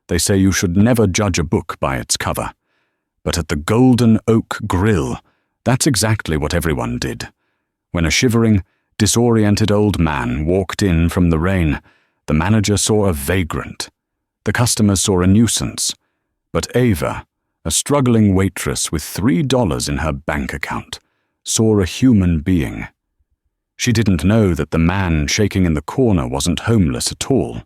They say you should never judge a book by its cover. But at the Golden Oak Grill, that's exactly what everyone did. When a shivering, disoriented old man walked in from the rain, the manager saw a vagrant. The customers saw a nuisance. But Ava, a struggling waitress with $3 in her bank account, saw a human being. She didn't know that the man shaking in the corner wasn't homeless at all.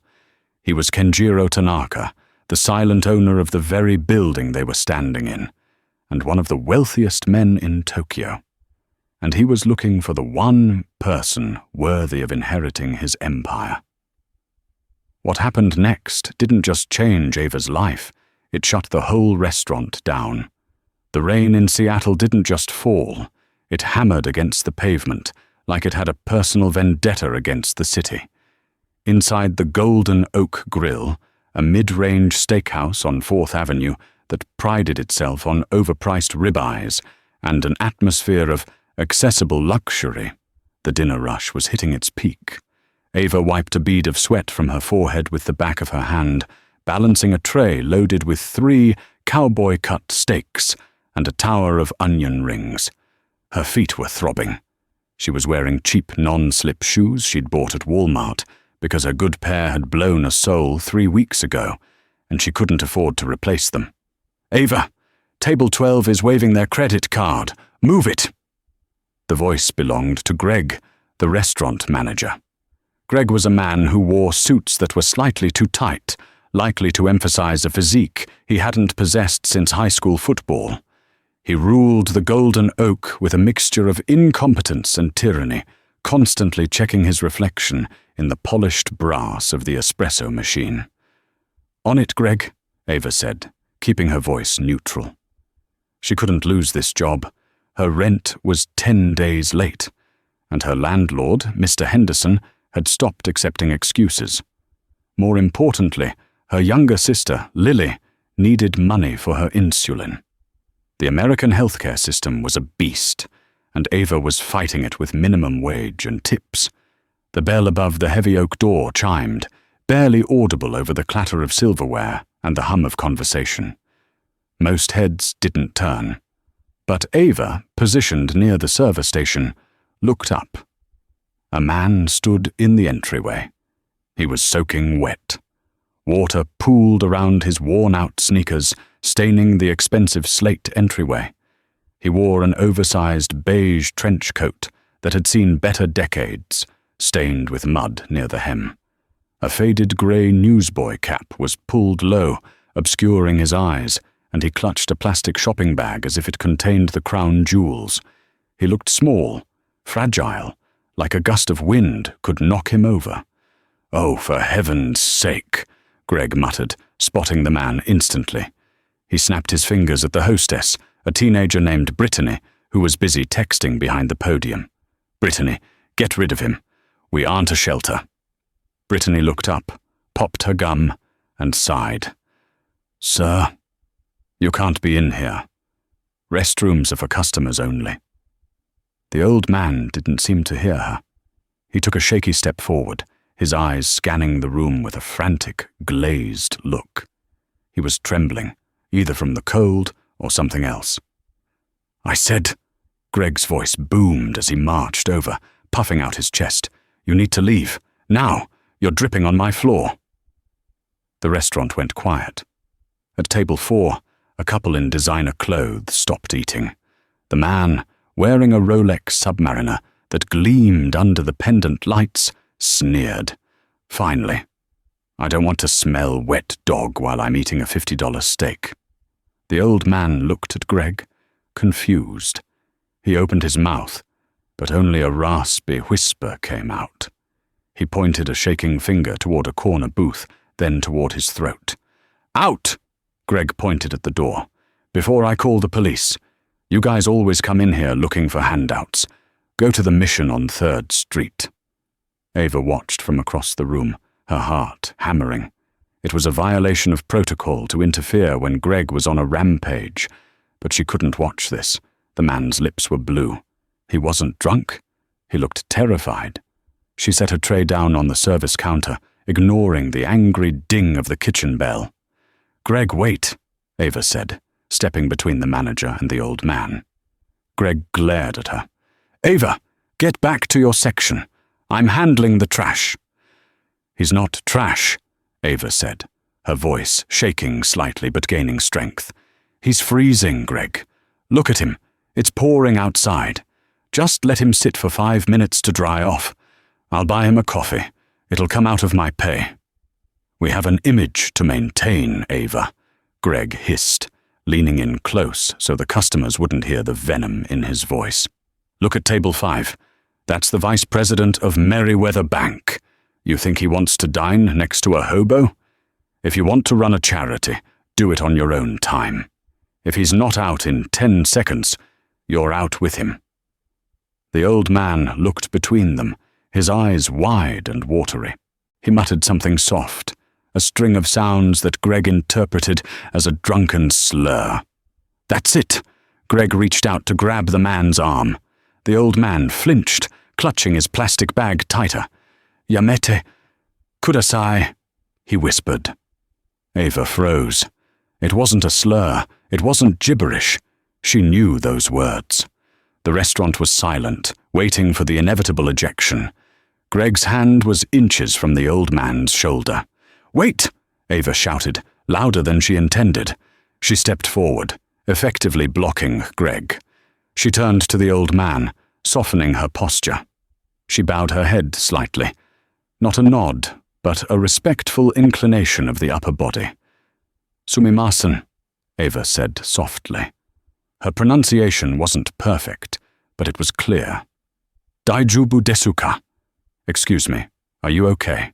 He was Kenjiro Tanaka, the silent owner of the very building they were standing in, and one of the wealthiest men in Tokyo. And he was looking for the one person worthy of inheriting his empire. What happened next didn't just change Ava's life, it shut the whole restaurant down. The rain in Seattle didn't just fall, it hammered against the pavement, like it had a personal vendetta against the city. Inside the Golden Oak Grill, a mid-range steakhouse on 4th Avenue that prided itself on overpriced ribeyes and an atmosphere of accessible luxury, the dinner rush was hitting its peak. Ava wiped a bead of sweat from her forehead with the back of her hand, balancing a tray loaded with 3 cowboy-cut steaks and a tower of onion rings. Her feet were throbbing. She was wearing cheap non-slip shoes she'd bought at Walmart because her good pair had blown a sole 3 weeks ago, and she couldn't afford to replace them. "Ava, table 12 is waving their credit card. Move it!" The voice belonged to Greg, the restaurant manager. Greg was a man who wore suits that were slightly too tight, likely to emphasize a physique he hadn't possessed since high school football. He ruled the Golden Oak with a mixture of incompetence and tyranny, constantly checking his reflection in the polished brass of the espresso machine. "On it, Greg," Ava said, keeping her voice neutral. She couldn't lose this job. Her rent was 10 days late, and her landlord, Mr. Henderson, had stopped accepting excuses. More importantly, her younger sister, Lily, needed money for her insulin. The American healthcare system was a beast, and Ava was fighting it with minimum wage and tips. The bell above the heavy oak door chimed, barely audible over the clatter of silverware and the hum of conversation. Most heads didn't turn. But Ava, positioned near the server station, looked up. A man stood in the entryway. He was soaking wet. Water pooled around his worn-out sneakers, staining the expensive slate entryway. He wore an oversized beige trench coat that had seen better decades, stained with mud near the hem. A faded grey newsboy cap was pulled low, obscuring his eyes, and he clutched a plastic shopping bag as if it contained the crown jewels. He looked small, fragile, like a gust of wind could knock him over. "Oh, for heaven's sake," Greg muttered, spotting the man instantly. He snapped his fingers at the hostess, a teenager named Brittany, who was busy texting behind the podium. "Brittany, get rid of him. We aren't a shelter." Brittany looked up, popped her gum, and sighed. "Sir, you can't be in here. Restrooms are for customers only." The old man didn't seem to hear her. He took a shaky step forward, his eyes scanning the room with a frantic, glazed look. He was trembling, either from the cold or something else. "I said," Greg's voice boomed as he marched over, puffing out his chest, "you need to leave. Now! You're dripping on my floor." The restaurant went quiet. At table 4, a couple in designer clothes stopped eating. The man, wearing a Rolex Submariner that gleamed under the pendant lights, sneered. "Finally. I don't want to smell wet dog while I'm eating a $50 steak." The old man looked at Greg, confused. He opened his mouth, but only a raspy whisper came out. He pointed a shaking finger toward a corner booth, then toward his throat. "Out!" Greg pointed at the door. "Before I call the police. You guys always come in here looking for handouts. Go to the Mission on 3rd Street." Ava watched from across the room, her heart hammering. It was a violation of protocol to interfere when Greg was on a rampage, but she couldn't watch this. The man's lips were blue. He wasn't drunk. He looked terrified. She set her tray down on the service counter, ignoring the angry ding of the kitchen bell. Greg, wait, Ava said, stepping between the manager and the old man. Greg glared at her. Ava, get back to your section. I'm handling the trash. He's not trash, Ava said, her voice shaking slightly but gaining strength. He's freezing, Greg. Look at him. It's pouring outside. Just let him sit for 5 minutes to dry off. I'll buy him a coffee. It'll come out of my pay. We have an image to maintain, Ava, Greg hissed, leaning in close so the customers wouldn't hear the venom in his voice. Look at table 5. That's the vice president of Merriweather Bank. You think he wants to dine next to a hobo? If you want to run a charity, do it on your own time. If he's not out in 10 seconds, you're out with him. The old man looked between them, his eyes wide and watery. He muttered something soft, a string of sounds that Greg interpreted as a drunken slur. That's it! Greg reached out to grab the man's arm. The old man flinched, clutching his plastic bag tighter. Yamete, kudasai, he whispered. Ava froze. It wasn't a slur. It wasn't gibberish. She knew those words. The restaurant was silent, waiting for the inevitable ejection. Greg's hand was inches from the old man's shoulder. Wait! Ava shouted, louder than she intended. She stepped forward, effectively blocking Greg. She turned to the old man, softening her posture. She bowed her head slightly. Not a nod, but a respectful inclination of the upper body. Sumimasen, Ava said softly. Her pronunciation wasn't perfect, but it was clear. Daijubu desu ka? Excuse me, are you okay?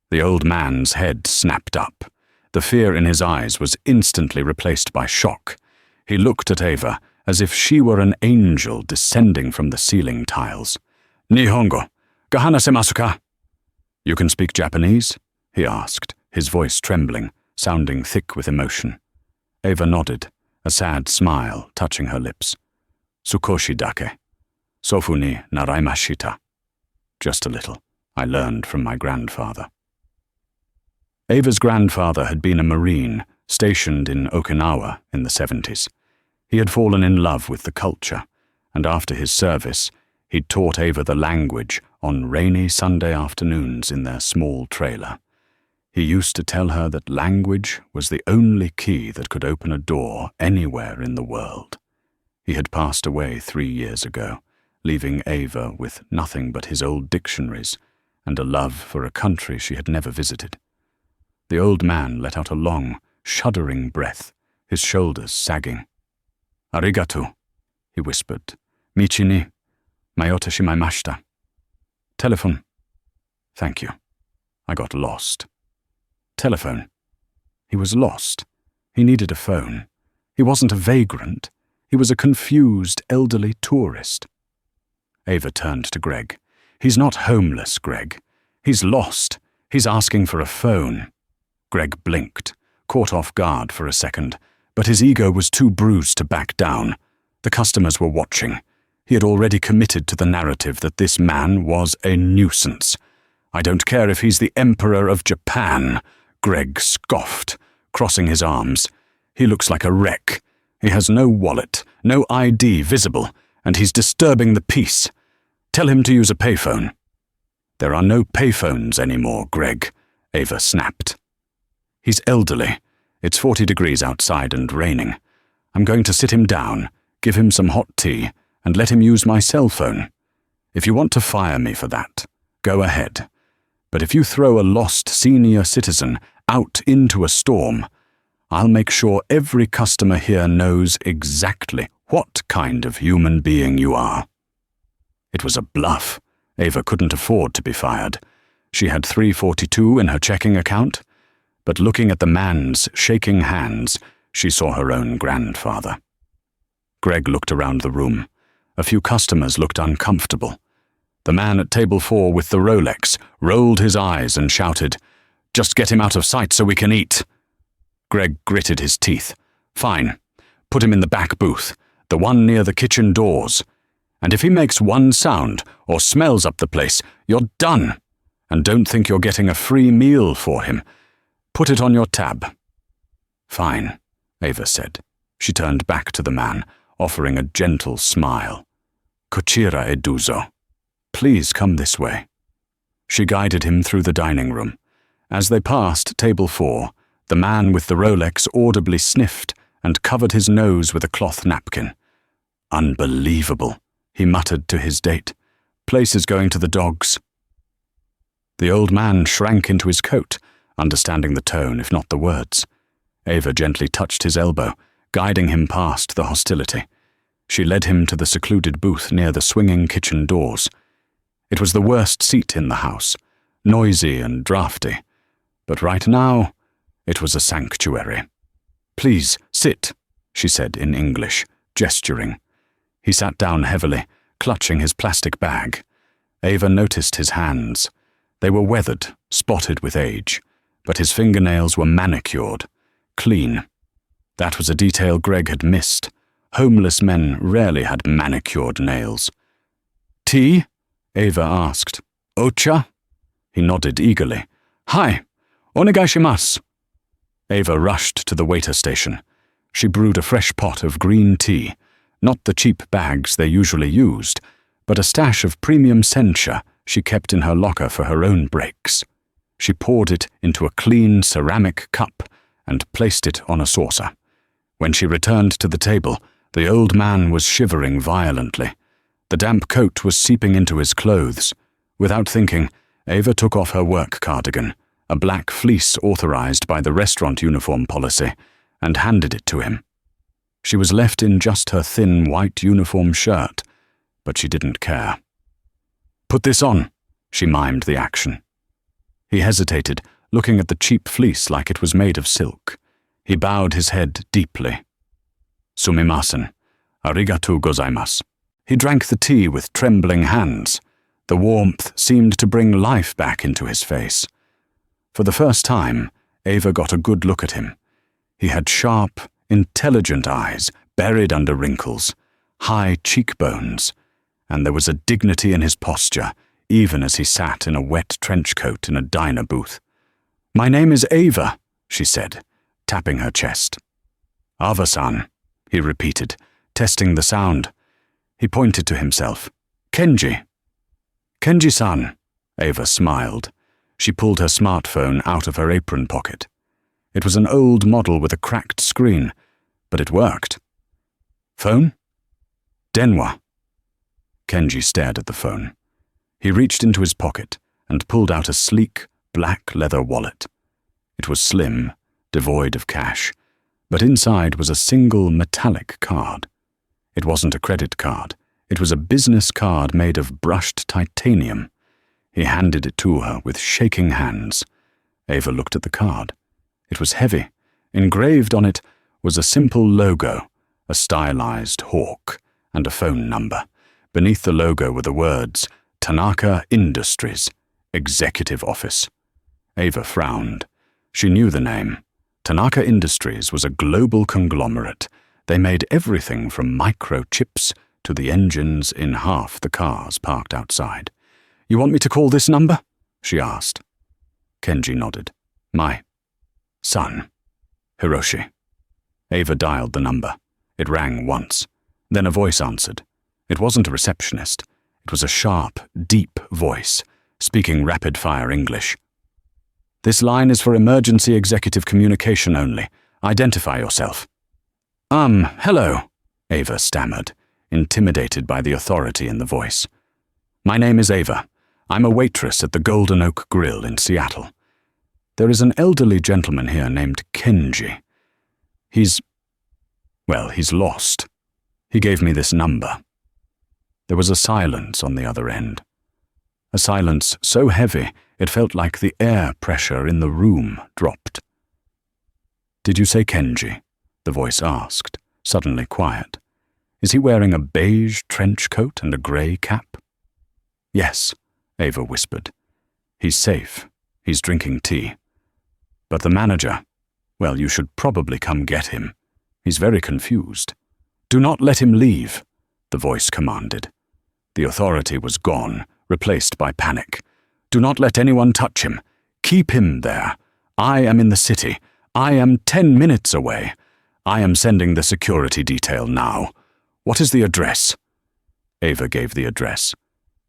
The old man's head snapped up. The fear in his eyes was instantly replaced by shock. He looked at Ava as if she were an angel descending from the ceiling tiles. Nihongo, ga hanasemasu ka? You can speak Japanese? He asked, his voice trembling, sounding thick with emotion. Ava nodded, a sad smile touching her lips. Sukoshi dake. Sofu ni naraimashita. Just a little. I learned from my grandfather. Ava's grandfather had been a Marine stationed in Okinawa in the 70s. He had fallen in love with the culture, and after his service, he'd taught Ava the language on rainy Sunday afternoons in their small trailer. He used to tell her that language was the only key that could open a door anywhere in the world. He had passed away 3 years ago, leaving Ava with nothing but his old dictionaries and a love for a country she had never visited. The old man let out a long, shuddering breath, his shoulders sagging. Arigato, he whispered. Michi ni mayota shimaimashita. Telephone. Thank you. I got lost. Telephone. He was lost. He needed a phone. He wasn't a vagrant. He was a confused, elderly tourist. Ava turned to Greg. He's not homeless, Greg. He's lost. He's asking for a phone. Greg blinked, caught off guard for a second, but his ego was too bruised to back down. The customers were watching. He had already committed to the narrative that this man was a nuisance. I don't care if he's the Emperor of Japan, Greg scoffed, crossing his arms. He looks like a wreck. He has no wallet, no ID visible, and he's disturbing the peace. Tell him to use a payphone. There are no payphones anymore, Greg, Ava snapped. He's elderly. It's 40 degrees outside and raining. I'm going to sit him down, give him some hot tea, and let him use my cell phone. If you want to fire me for that, go ahead. But if you throw a lost senior citizen out into a storm, I'll make sure every customer here knows exactly what kind of human being you are. It was a bluff. Ava couldn't afford to be fired. She had $342 in her checking account, but looking at the man's shaking hands, she saw her own grandfather. Greg looked around the room. A few customers looked uncomfortable. The man at table 4 with the Rolex rolled his eyes and shouted, "Just get him out of sight so we can eat." Greg gritted his teeth. "Fine. Put him in the back booth, the one near the kitchen doors. And if he makes one sound or smells up the place, you're done. And don't think you're getting a free meal for him. Put it on your tab." Fine, Ava said. She turned back to the man, offering a gentle smile. Kochira eduzo. Please come this way. She guided him through the dining room. As they passed table 4, the man with the Rolex audibly sniffed and covered his nose with a cloth napkin. Unbelievable, he muttered to his date. Place is going to the dogs. The old man shrank into his coat, understanding the tone if not the words. Ava gently touched his elbow, guiding him past the hostility. She led him to the secluded booth near the swinging kitchen doors. It was the worst seat in the house, noisy and drafty, but right now it was a sanctuary. Please, sit, she said in English, gesturing. He sat down heavily, clutching his plastic bag. Ava noticed his hands. They were weathered, spotted with age, but his fingernails were manicured, clean. That was a detail Greg had missed. Homeless men rarely had manicured nails. Tea? Ava asked. Ocha? He nodded eagerly. Hi, onegaishimasu. Ava rushed to the waiter station. She brewed a fresh pot of green tea, not the cheap bags they usually used, but a stash of premium sencha she kept in her locker for her own breaks. She poured it into a clean ceramic cup and placed it on a saucer. When she returned to the table, the old man was shivering violently. The damp coat was seeping into his clothes. Without thinking, Ava took off her work cardigan, a black fleece authorized by the restaurant uniform policy, and handed it to him. She was left in just her thin white uniform shirt, but she didn't care. Put this on, she mimed the action. He hesitated, looking at the cheap fleece like it was made of silk. He bowed his head deeply. Sumimasen. Arigatou gozaimasu. He drank the tea with trembling hands. The warmth seemed to bring life back into his face. For the first time, Ava got a good look at him. He had sharp, intelligent eyes, buried under wrinkles, high cheekbones, and there was a dignity in his posture, even as he sat in a wet trench coat in a diner booth. My name is Ava, she said, tapping her chest. Ava-san, he repeated, testing the sound. He pointed to himself. Kenji. Kenji-san, Ava smiled. She pulled her smartphone out of her apron pocket. It was an old model with a cracked screen, but it worked. Phone? Denwa. Kenji stared at the phone. He reached into his pocket and pulled out a sleek, black leather wallet. It was slim, devoid of cash, but inside was a single metallic card. It wasn't a credit card. It was a business card made of brushed titanium. He handed it to her with shaking hands. Ava looked at the card. It was heavy. Engraved on it was a simple logo, a stylized hawk, and a phone number. Beneath the logo were the words, Tanaka Industries, Executive Office. Ava frowned. She knew the name. Tanaka Industries was a global conglomerate. They made everything from microchips to the engines in half the cars parked outside. You want me to call this number? She asked. Kenji nodded. My son. Hiroshi. Ava dialed the number. It rang once. Then a voice answered. It wasn't a receptionist. It was a sharp, deep voice, speaking rapid-fire English. This line is for emergency executive communication only. Identify yourself. Hello, Ava stammered, intimidated by the authority in the voice. My name is Ava. I'm a waitress at the Golden Oak Grill in Seattle. There is an elderly gentleman here named Kenji. He's lost. He gave me this number. There was a silence on the other end. A silence so heavy it felt like the air pressure in the room dropped. Did you say Kenji? The voice asked, suddenly quiet. Is he wearing a beige trench coat and a grey cap? Yes, Ava whispered. He's safe. He's drinking tea. But the manager, well, you should probably come get him. He's very confused. Do not let him leave, the voice commanded. The authority was gone, replaced by panic. Do not let anyone touch him. Keep him there. I am in the city. I am 10 minutes away. I am sending the security detail now. What is the address?" Ava gave the address.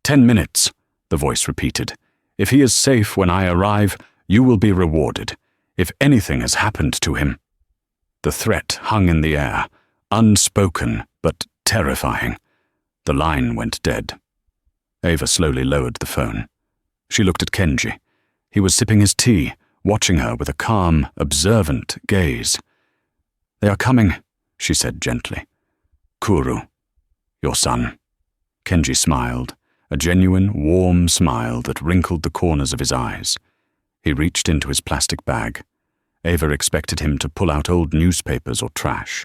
10 minutes, the voice repeated. "If he is safe when I arrive, you will be rewarded. If anything has happened to him." The threat hung in the air, unspoken but terrifying. The line went dead. Ava slowly lowered the phone. She looked at Kenji. He was sipping his tea, watching her with a calm, observant gaze. "They are coming," she said gently. "Kuru, your son." Kenji smiled, a genuine, warm smile that wrinkled the corners of his eyes. He reached into his plastic bag. Ava expected him to pull out old newspapers or trash.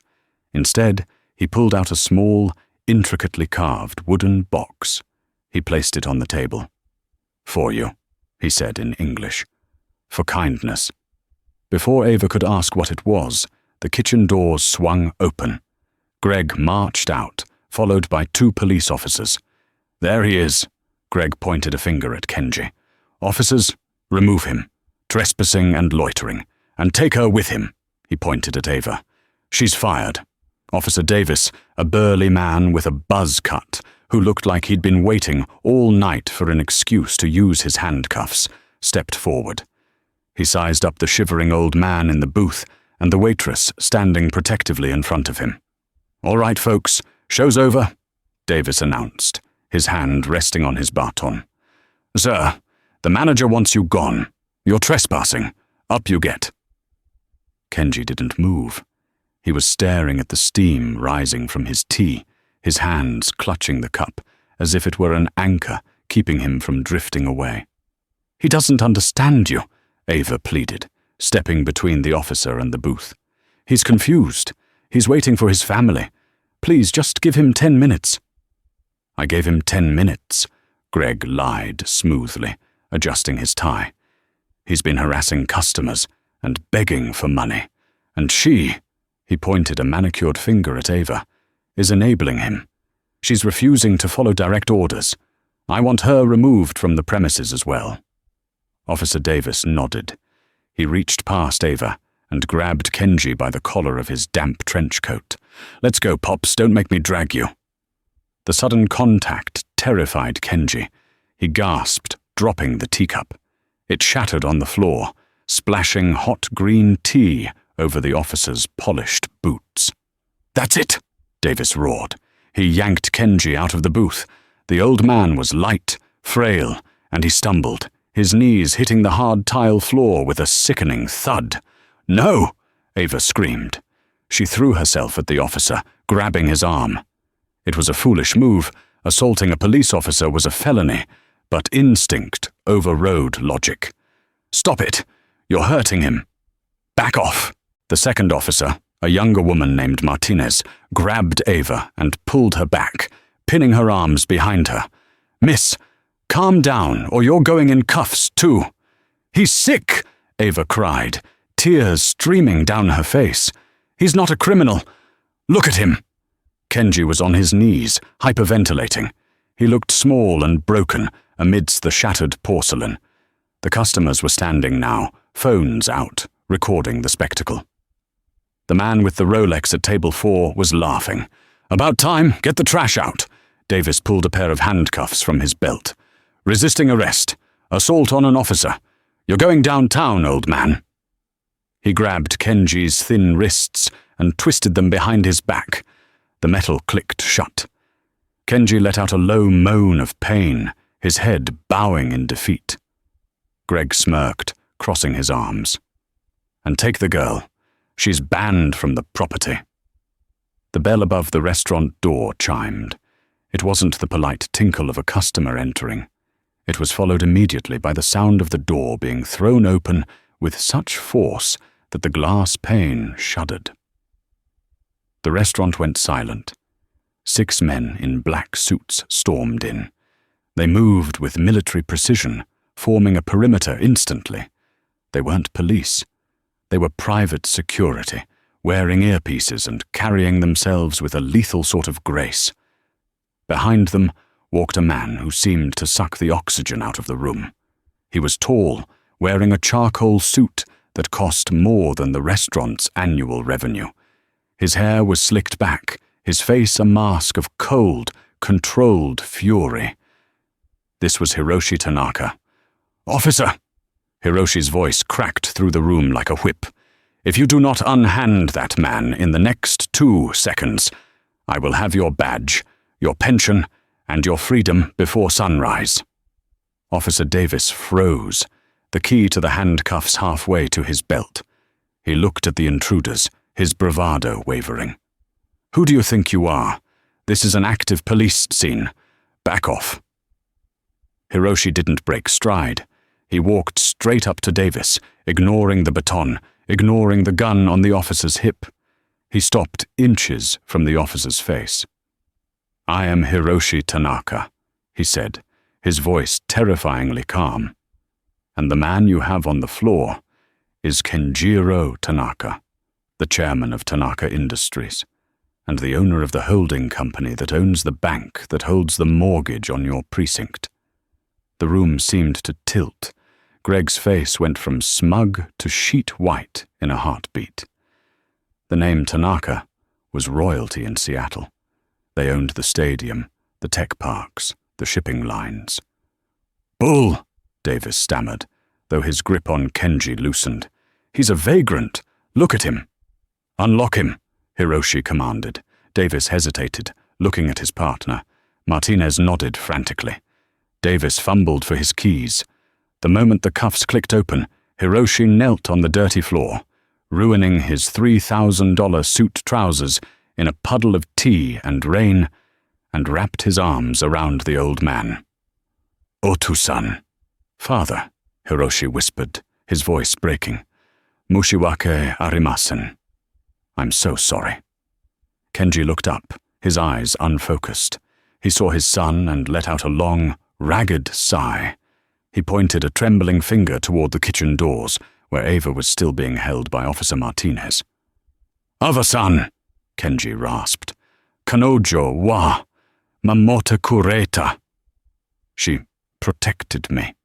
Instead, he pulled out a small, intricately carved wooden box. He placed it on the table. "For you," he said in English. "For kindness." Before Ava could ask what it was, the kitchen doors swung open. Greg marched out, followed by 2 police officers. "There he is," Greg pointed a finger at Kenji. "Officers, remove him. Trespassing and loitering. And take her with him," he pointed at Ava. "She's fired." Officer Davis, a burly man with a buzz cut, who looked like he'd been waiting all night for an excuse to use his handcuffs, stepped forward. He sized up the shivering old man in the booth and the waitress standing protectively in front of him. "All right, folks, show's over," Davis announced, his hand resting on his baton. "Sir, the manager wants you gone. You're trespassing. Up you get." Kenji didn't move. He was staring at the steam rising from his tea, his hands clutching the cup, as if it were an anchor keeping him from drifting away. "He doesn't understand you," Ava pleaded, stepping between the officer and the booth. "He's confused. He's waiting for his family. Please, just give him 10 minutes. "I gave him 10 minutes, Greg lied smoothly, adjusting his tie. "He's been harassing customers and begging for money. And she," he pointed a manicured finger at Ava, "is enabling him. She's refusing to follow direct orders. I want her removed from the premises as well." Officer Davis nodded. He reached past Ava and grabbed Kenji by the collar of his damp trench coat. "Let's go, Pops, don't make me drag you." The sudden contact terrified Kenji. He gasped, dropping the teacup. It shattered on the floor, splashing hot green tea over the officer's polished boots. "That's it!" Davis roared. He yanked Kenji out of the booth. The old man was light, frail, and he stumbled, his knees hitting the hard tile floor with a sickening thud. "No!" Ava screamed. She threw herself at the officer, grabbing his arm. It was a foolish move. Assaulting a police officer was a felony, but instinct overrode logic. "Stop it! You're hurting him." "Back off!" The second officer, a younger woman named Martinez, grabbed Ava and pulled her back, pinning her arms behind her. "Miss, calm down, or you're going in cuffs, too." "He's sick!" Ava cried, tears streaming down her face. "He's not a criminal. Look at him." Kenji was on his knees, hyperventilating. He looked small and broken amidst the shattered porcelain. The customers were standing now, phones out, recording the spectacle. The man with the Rolex at table 4 was laughing. "About time, get the trash out." Davis pulled a pair of handcuffs from his belt. "Resisting arrest. Assault on an officer. You're going downtown, old man." He grabbed Kenji's thin wrists and twisted them behind his back. The metal clicked shut. Kenji let out a low moan of pain, his head bowing in defeat. Greg smirked, crossing his arms. "And take the girl. She's banned from the property." The bell above the restaurant door chimed. It wasn't the polite tinkle of a customer entering. It was followed immediately by the sound of the door being thrown open with such force that the glass pane shuddered. The restaurant went silent. 6 men in black suits stormed in. They moved with military precision, forming a perimeter instantly. They weren't police. They were private security, wearing earpieces and carrying themselves with a lethal sort of grace. Behind them walked a man who seemed to suck the oxygen out of the room. He was tall, wearing a charcoal suit that cost more than the restaurant's annual revenue. His hair was slicked back, his face a mask of cold, controlled fury. This was Hiroshi Tanaka. "Officer!" Hiroshi's voice cracked through the room like a whip. "If you do not unhand that man in the next 2 seconds, I will have your badge, your pension, and your freedom before sunrise." Officer Davis froze, the key to the handcuffs halfway to his belt. He looked at the intruders, his bravado wavering. "Who do you think you are? This is an active police scene. Back off." Hiroshi didn't break stride. He walked straight up to Davis, ignoring the baton, ignoring the gun on the officer's hip. He stopped inches from the officer's face. "I am Hiroshi Tanaka," he said, his voice terrifyingly calm. "And the man you have on the floor is Kenjiro Tanaka, the chairman of Tanaka Industries, and the owner of the holding company that owns the bank that holds the mortgage on your precinct." The room seemed to tilt. Greg's face went from smug to sheet white in a heartbeat. The name Tanaka was royalty in Seattle. They owned the stadium, the tech parks, the shipping lines. "Bull!" Davis stammered, though his grip on Kenji loosened. "He's a vagrant. Look at him." "Unlock him," Hiroshi commanded. Davis hesitated, looking at his partner. Martinez nodded frantically. Davis fumbled for his keys. The moment the cuffs clicked open, Hiroshi knelt on the dirty floor, ruining his $3,000 suit trousers in a puddle of tea and rain, and wrapped his arms around the old man. "Otu-san." "Father," Hiroshi whispered, his voice breaking. "Mushiwake arimasen." "I'm so sorry." Kenji looked up, his eyes unfocused. He saw his son and let out a long, ragged sigh. He pointed a trembling finger toward the kitchen doors, where Ava was still being held by Officer Martinez. "Ava-san," Kenji rasped. "Kanojo wa mamote kureta." "She protected me."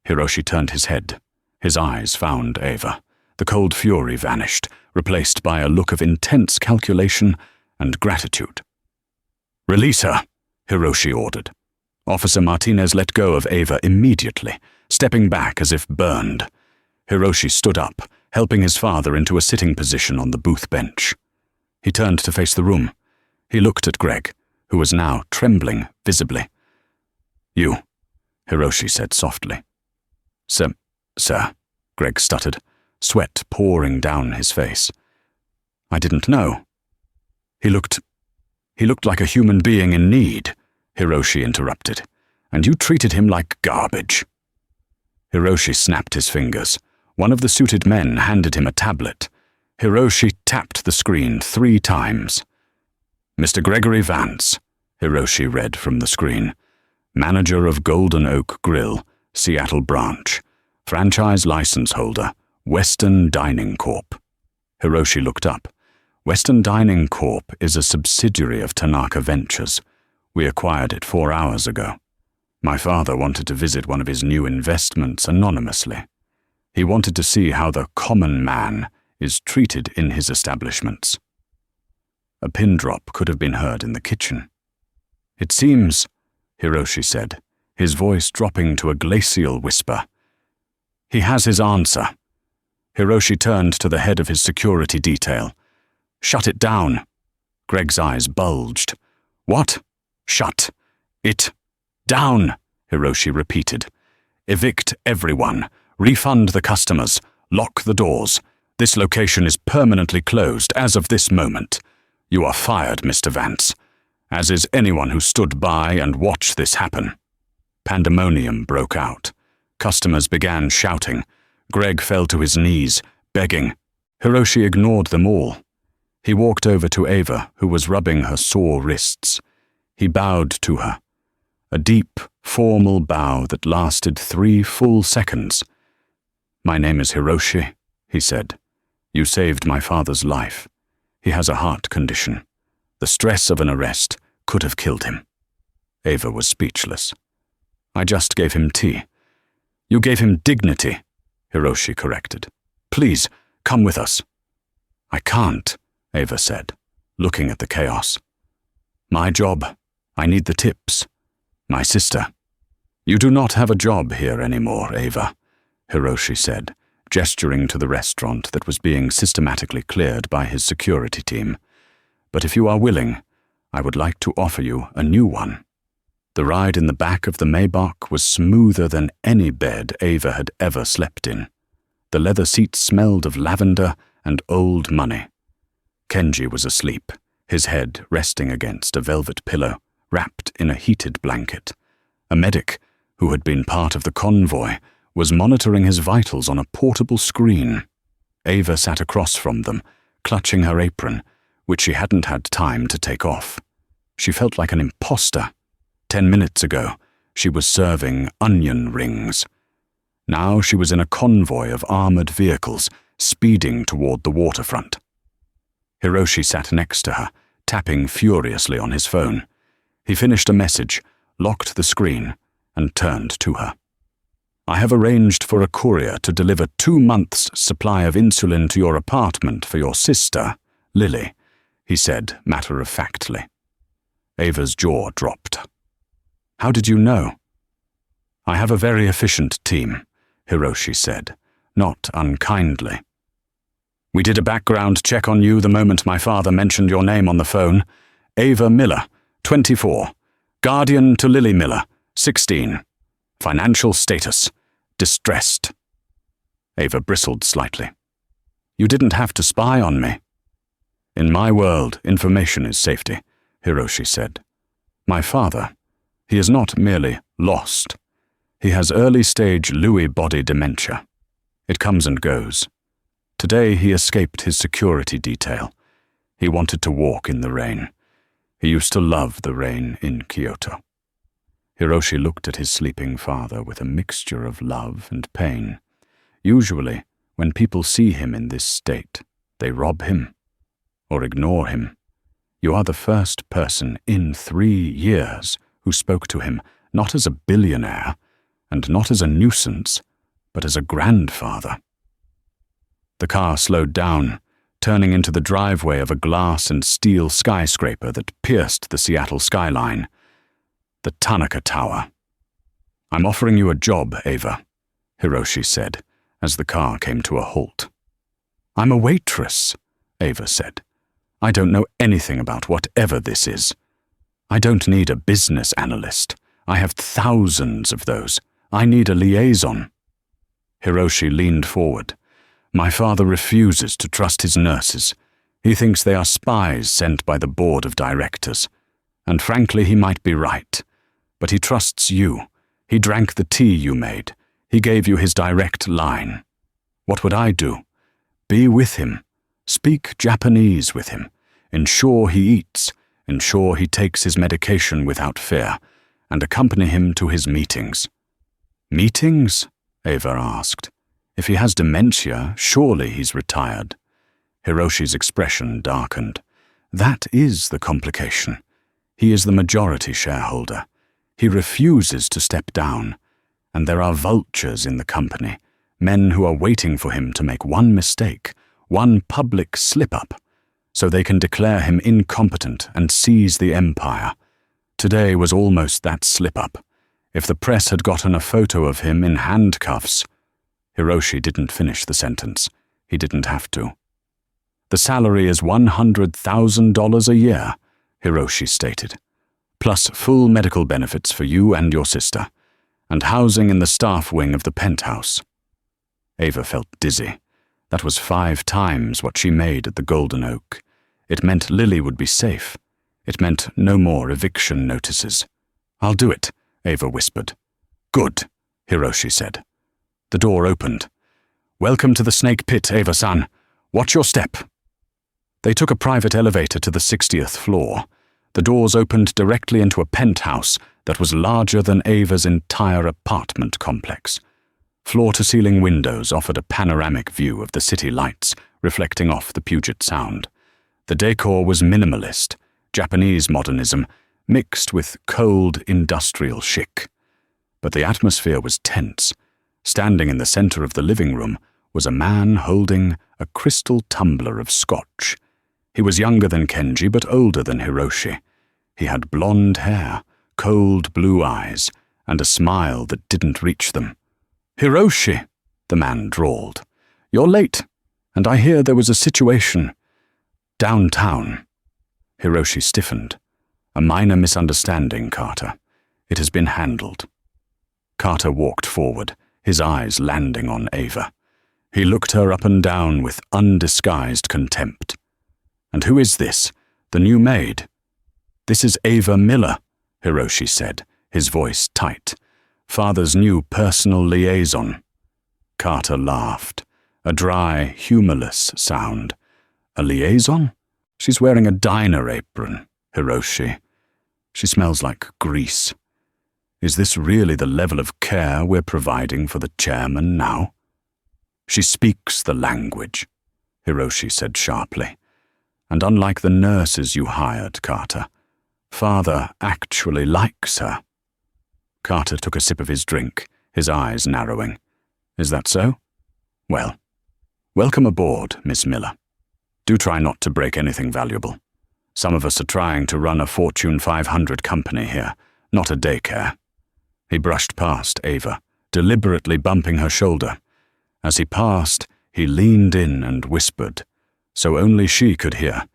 Hiroshi turned his head. His eyes found Ava. The cold fury vanished, replaced by a look of intense calculation and gratitude. "Release her," Hiroshi ordered. Officer Martinez let go of Ava immediately, stepping back as if burned. Hiroshi stood up, helping his father into a sitting position on the booth bench. He turned to face the room. He looked at Greg, who was now trembling visibly. "You," Hiroshi said softly. Sir," Greg stuttered, sweat pouring down his face. "I didn't know." He looked like a human being in need," Hiroshi interrupted, "and you treated him like garbage." Hiroshi snapped his fingers. One of the suited men handed him a tablet. Hiroshi tapped the screen 3 times. "Mr. Gregory Vance," Hiroshi read from the screen. "Manager of Golden Oak Grill, Seattle Branch. Franchise license holder, Western Dining Corp." Hiroshi looked up. Western Dining Corp is a subsidiary of Tanaka Ventures. We acquired it 4 hours ago. My father wanted to visit one of his new investments anonymously. He wanted to see how the common man is treated in his establishments. A pin drop could have been heard in the kitchen. "It seems," Hiroshi said, his voice dropping to a glacial whisper, "he has his answer." Hiroshi turned to the head of his security detail. "Shut it down." Greg's eyes bulged. "What?" "Shut it down," Hiroshi repeated. "Evict everyone. Refund the customers. Lock the doors. This location is permanently closed as of this moment. You are fired, Mr. Vance, as is anyone who stood by and watched this happen." Pandemonium broke out. Customers began shouting. Greg fell to his knees, begging. Hiroshi ignored them all. He walked over to Ava, who was rubbing her sore wrists. He bowed to her. A deep, formal bow that lasted 3 full seconds. "My name is Hiroshi," he said. "You saved my father's life. He has a heart condition. The stress of an arrest could have killed him." Ava was speechless. "I just gave him tea." "You gave him dignity," Hiroshi corrected. Please, come with us." "I can't," Ava said, looking at the chaos. "My job. I need the tips. My sister." "You do not have a job here anymore, Ava," Hiroshi said, gesturing to the restaurant that was being systematically cleared by his security team. "But if you are willing, I would like to offer you a new one." The ride in the back of the Maybach was smoother than any bed Ava had ever slept in. The leather seats smelled of lavender and old money. Kenji was asleep, his head resting against a velvet pillow, wrapped in a heated blanket. A medic, who had been part of the convoy, was monitoring his vitals on a portable screen. Ava sat across from them, clutching her apron, which she hadn't had time to take off. She felt like an imposter. 10 minutes ago, she was serving onion rings. Now she was in a convoy of armored vehicles, speeding toward the waterfront. Hiroshi sat next to her, tapping furiously on his phone. He finished a message, locked the screen, and turned to her. "I have arranged for a courier to deliver 2 months' supply of insulin to your apartment for your sister, Lily," he said matter-of-factly. Ava's jaw dropped. "How did you know?" "I have a very efficient team," Hiroshi said, not unkindly. "We did a background check on you the moment my father mentioned your name on the phone. Ava Miller, 24. Guardian to Lily Miller, 16. Financial status, distressed." Ava bristled slightly. "You didn't have to spy on me." "In my world, information is safety," Hiroshi said. "My father, he is not merely lost. He has early-stage Lewy body dementia. It comes and goes. Today he escaped his security detail. He wanted to walk in the rain. He used to love the rain in Kyoto." Hiroshi looked at his sleeping father with a mixture of love and pain. Usually, when people see him in this state, they rob him or ignore him. You are the first person in 3 years who spoke to him not as a billionaire and not as a nuisance, but as a grandfather. The car slowed down, turning into the driveway of a glass and steel skyscraper that pierced the Seattle skyline. The Tanaka Tower. "I'm offering you a job, Ava," Hiroshi said, as the car came to a halt. "I'm a waitress," Ava said. "I don't know anything about whatever this is. I don't need a business analyst. I have thousands of those. I need a liaison." Hiroshi leaned forward. "My father refuses to trust his nurses. He thinks they are spies sent by the board of directors. And frankly, he might be right. But he trusts you. He drank the tea you made. He gave you his direct line. What would I do? Be with him. Speak Japanese with him. Ensure he eats. Ensure he takes his medication without fear. And accompany him to his meetings." "Meetings?" Ava asked. "If he has dementia, surely he's retired." Hiroshi's expression darkened. "That is the complication. He is the majority shareholder. He refuses to step down. And there are vultures in the company, men who are waiting for him to make one mistake, one public slip-up, so they can declare him incompetent and seize the empire. Today was almost that slip-up. If the press had gotten a photo of him in handcuffs..." Hiroshi didn't finish the sentence. He didn't have to. "The salary is $100,000 a year," Hiroshi stated, "plus full medical benefits for you and your sister, and housing in the staff wing of the penthouse." Ava felt dizzy. That was 5 times what she made at the Golden Oak. It meant Lily would be safe. It meant no more eviction notices. "I'll do it," Ava whispered. "Good," Hiroshi said. The door opened. "Welcome to the Snake Pit, Ava-san. Watch your step." They took a private elevator to the 60th floor. The doors opened directly into a penthouse that was larger than Ava's entire apartment complex. Floor-to-ceiling windows offered a panoramic view of the city lights, reflecting off the Puget Sound. The decor was minimalist, Japanese modernism, mixed with cold industrial chic. But the atmosphere was tense. Standing in the center of the living room was a man holding a crystal tumbler of scotch. He was younger than Kenji, but older than Hiroshi. He had blonde hair, cold blue eyes, and a smile that didn't reach them. "Hiroshi," the man drawled. "You're late, and I hear there was a situation downtown." Hiroshi stiffened. "A minor misunderstanding, Carter. It has been handled." Carter walked forward, his eyes landing on Ava. He looked her up and down with undisguised contempt. "And who is this? The new maid?" "This is Ava Miller," Hiroshi said, his voice tight. "Father's new personal liaison." Carter laughed, a dry, humorless sound. "A liaison? She's wearing a diner apron, Hiroshi. She smells like grease. Is this really the level of care we're providing for the chairman now?" "She speaks the language," Hiroshi said sharply. "And unlike the nurses you hired, Carter, Father actually likes her." Carter took a sip of his drink, his eyes narrowing. "Is that so? Well, welcome aboard, Miss Miller. Do try not to break anything valuable. Some of us are trying to run a Fortune 500 company here, not a daycare." He brushed past Ava, deliberately bumping her shoulder. As he passed, he leaned in and whispered, so only she could hear,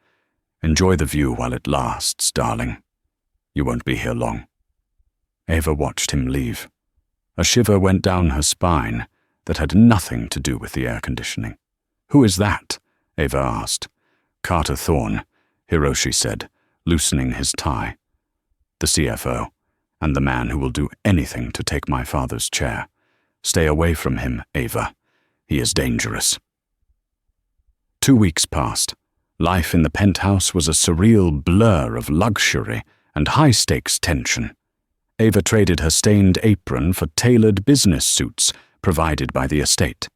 "Enjoy the view while it lasts, darling. You won't be here long." Ava watched him leave. A shiver went down her spine that had nothing to do with the air conditioning. "Who is that?" Ava asked. "Carter Thorne," Hiroshi said, loosening his tie. "The CFO, and the man who will do anything to take my father's chair. Stay away from him, Ava. He is dangerous." 2 weeks passed. Life in the penthouse was a surreal blur of luxury and high-stakes tension. Ava traded her stained apron for tailored business suits provided by the estate.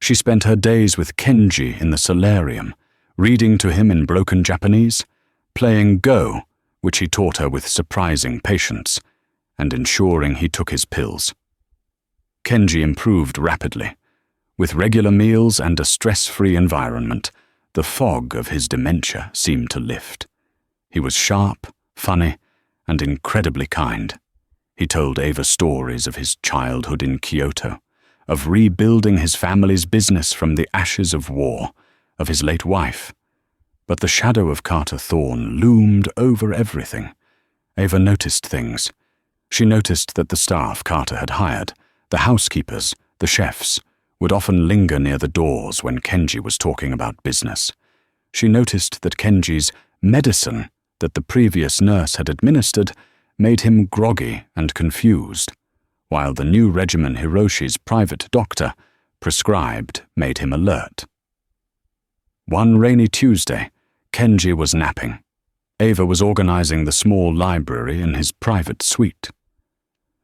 She spent her days with Kenji in the solarium, reading to him in broken Japanese, playing Go, which he taught her with surprising patience, and ensuring he took his pills. Kenji improved rapidly. With regular meals and a stress-free environment, the fog of his dementia seemed to lift. He was sharp, funny, and incredibly kind. He told Ava stories of his childhood in Kyoto, of rebuilding his family's business from the ashes of war, of his late wife. But the shadow of Carter Thorne loomed over everything. Ava noticed things. She noticed that the staff Carter had hired, the housekeepers, the chefs, would often linger near the doors when Kenji was talking about business. She noticed that Kenji's medicine that the previous nurse had administered made him groggy and confused, while the new regimen Hiroshi's private doctor prescribed made him alert. One rainy Tuesday, Kenji was napping. Ava was organizing the small library in his private suite.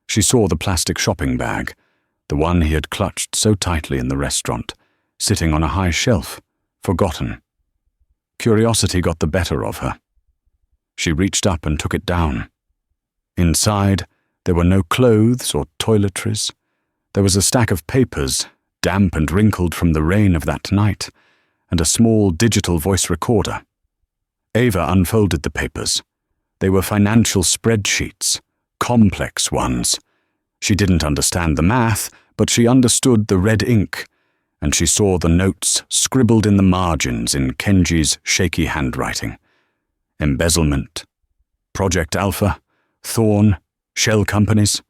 She saw the plastic shopping bag, the one he had clutched so tightly in the restaurant, sitting on a high shelf, forgotten. Curiosity got the better of her. She reached up and took it down. Inside, there were no clothes or toiletries. There was a stack of papers, damp and wrinkled from the rain of that night, and a small digital voice recorder. Ava unfolded the papers. They were financial spreadsheets, complex ones. She didn't understand the math, but she understood the red ink, and she saw the notes scribbled in the margins in Kenji's shaky handwriting. Embezzlement, Project Alpha, Thorne, shell companies.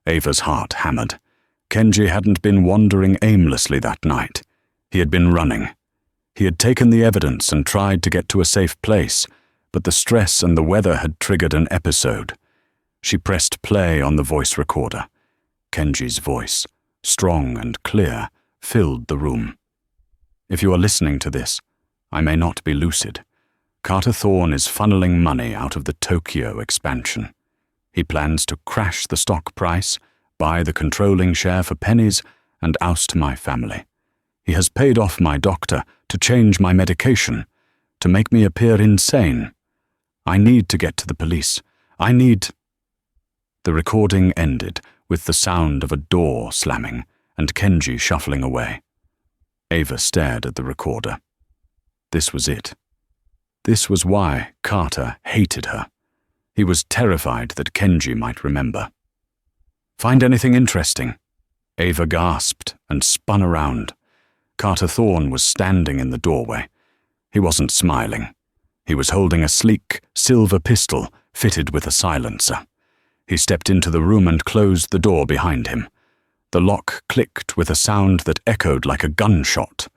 Ava's heart hammered. Kenji hadn't been wandering aimlessly that night. He had been running. He had taken the evidence and tried to get to a safe place, but the stress and the weather had triggered an episode. She pressed play on the voice recorder. Kenji's voice, strong and clear, filled the room. "If you are listening to this, I may not be lucid. Carter Thorne is funneling money out of the Tokyo expansion. He plans to crash the stock price, buy the controlling share for pennies, and oust my family. He has paid off my doctor to change my medication, to make me appear insane. I need to get to the police. I need—" The recording ended with the sound of a door slamming and Kenji shuffling away. Ava stared at the recorder. This was it. This was why Carter hated her. He was terrified that Kenji might remember. "Find anything interesting?" Ava gasped and spun around. Carter Thorne was standing in the doorway. He wasn't smiling. He was holding a sleek, silver pistol fitted with a silencer. He stepped into the room and closed the door behind him. The lock clicked with a sound that echoed like a gunshot.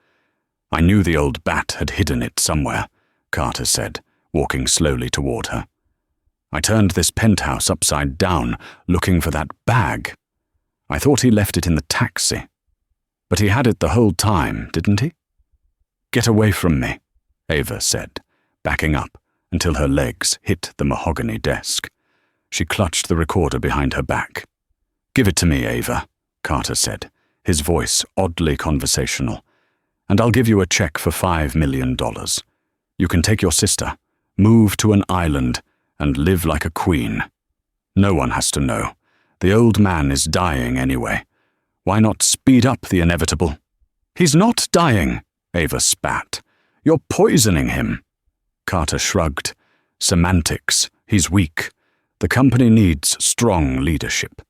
"I knew the old bat had hidden it somewhere," Carter said, walking slowly toward her. "I turned this penthouse upside down, looking for that bag. I thought he left it in the taxi. But he had it the whole time, didn't he?" "Get away from me," Ava said, backing up until her legs hit the mahogany desk. She clutched the recorder behind her back. "Give it to me, Ava," Carter said, his voice oddly conversational. "And I'll give you a check for $5 million. You can take your sister, move to an island, and live like a queen. No one has to know. The old man is dying anyway. Why not speed up the inevitable?" "He's not dying," Ava spat. "You're poisoning him." Carter shrugged. "Semantics. He's weak. The company needs strong leadership.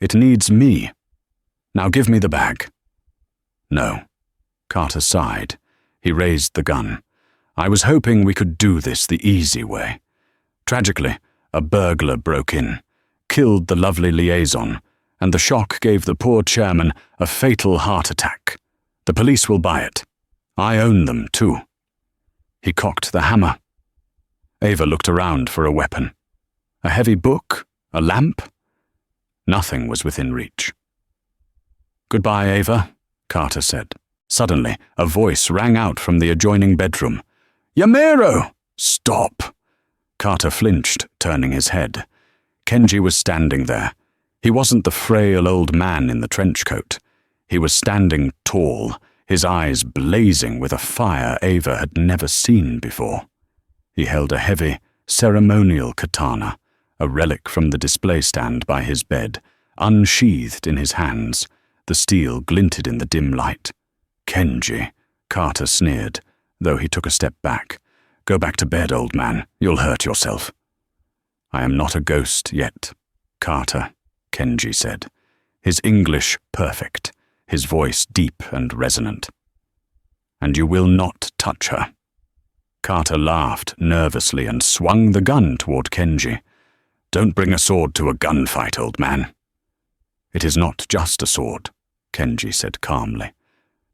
It needs me. Now give me the bag." "No." Carter sighed. He raised the gun. "I was hoping we could do this the easy way. Tragically, a burglar broke in, killed the lovely liaison, and the shock gave the poor chairman a fatal heart attack. The police will buy it. I own them, too." He cocked the hammer. Ava looked around for a weapon. A heavy book? A lamp? Nothing was within reach. "Goodbye, Ava," Carter said. Suddenly, a voice rang out from the adjoining bedroom. "Yamiro!" "Stop!" Carter flinched, turning his head. Kenji was standing there. He wasn't the frail old man in the trench coat. He was standing tall, his eyes blazing with a fire Ava had never seen before. He held a heavy, ceremonial katana, a relic from the display stand by his bed, unsheathed in his hands. The steel glinted in the dim light. "Kenji," Carter sneered, though he took a step back. "Go back to bed, old man. You'll hurt yourself." "I am not a ghost yet, Carter," Kenji said, his English perfect, his voice deep and resonant. "And you will not touch her." Carter laughed nervously and swung the gun toward Kenji. "Don't bring a sword to a gunfight, old man." "It is not just a sword," Kenji said calmly.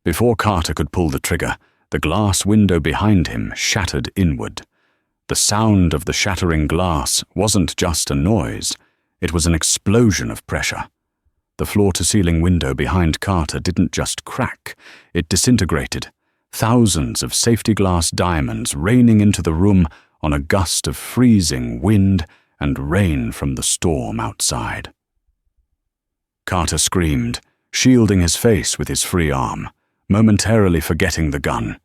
Before Carter could pull the trigger, the glass window behind him shattered inward. The sound of the shattering glass wasn't just a noise, it was an explosion of pressure. The floor-to-ceiling window behind Carter didn't just crack, it disintegrated, thousands of safety glass diamonds raining into the room on a gust of freezing wind and rain from the storm outside. Carter screamed, shielding his face with his free arm, momentarily forgetting the gun.